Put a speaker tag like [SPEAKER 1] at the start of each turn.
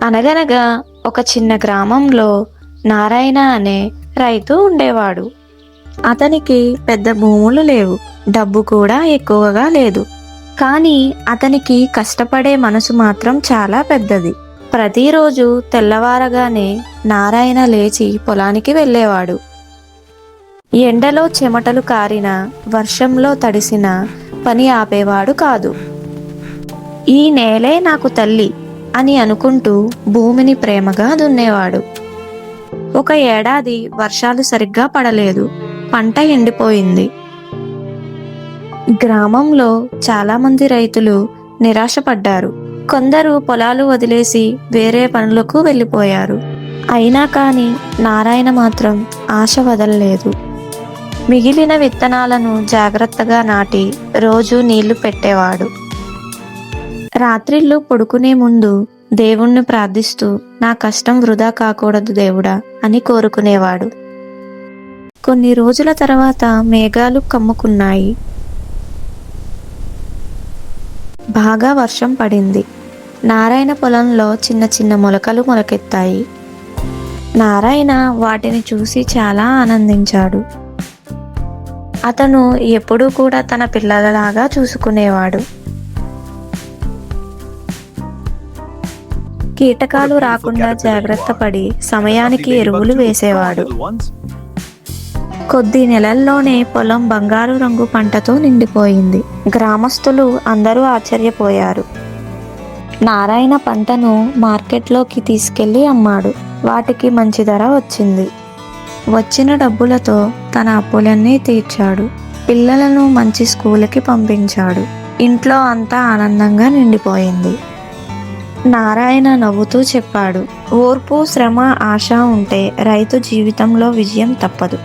[SPEAKER 1] అనగనగా ఒక చిన్న గ్రామంలో నారాయణ అనే రైతు ఉండేవాడు. అతనికి పెద్ద భూములు లేవు, డబ్బు కూడా ఎక్కువగా లేదు. కానీ అతనికి కష్టపడే మనసు మాత్రం చాలా పెద్దది. ప్రతిరోజు తెల్లవారగానే నారాయణ లేచి పొలానికి వెళ్ళేవాడు. ఎండలో చెమటలు కారిన, వర్షంలో తడిసిన పని ఆపేవాడు కాదు. ఈ నేలే నాకు తల్లి అని అనుకుంటూ భూమిని ప్రేమగా దున్నేవాడు. ఒక ఏడాది వర్షాలు సరిగ్గా పడలేదు, పంట ఎండిపోయింది. గ్రామంలో చాలామంది రైతులు నిరాశపడ్డారు. కొందరు పొలాలు వదిలేసి వేరే పనులకు వెళ్ళిపోయారు. అయినా కానీ నారాయణ మాత్రం ఆశ వదలలేదు. మిగిలిన విత్తనాలను జాగ్రత్తగా నాటి రోజు నీళ్లు పెట్టేవాడు. రాత్రిళ్ళు పడుకునే ముందు దేవుణ్ణి ప్రార్థిస్తూ, నా కష్టం వృధా కాకూడదు దేవుడా అని కోరుకునేవాడు. కొన్ని రోజుల తర్వాత మేఘాలు కమ్ముకున్నాయి. బాగా వర్షం పడింది. నారాయణ పొలంలో చిన్న చిన్న మొలకలు మొలకెత్తాయి. నారాయణ వాటిని చూసి చాలా ఆనందించాడు. అతను ఎప్పుడూ కూడా తన పిల్లలలాగా చూసుకునేవాడు. కీటకాలు రాకుండా జాగ్రత్త పడి సమయానికి ఎరువులు వేసేవాడు. కొద్ది నెలల్లోనే పొలం బంగారు రంగు పంటతో నిండిపోయింది. గ్రామస్తులు అందరూ ఆశ్చర్యపోయారు. నారాయణ పంటను మార్కెట్లోకి తీసుకెళ్లి అమ్మాడు. వాటికి మంచి ధర వచ్చింది. వచ్చిన డబ్బులతో తన అప్పులన్నీ తీర్చాడు. పిల్లలను మంచి స్కూలుకి పంపించాడు. ఇంట్లో అంతా ఆనందంగా నిండిపోయింది. నారాయణ నవ్వుతూ చెప్పాడు, ఓర్పు, శ్రమ, ఆశ ఉంటే రైతు జీవితంలో విజయం తప్పదు.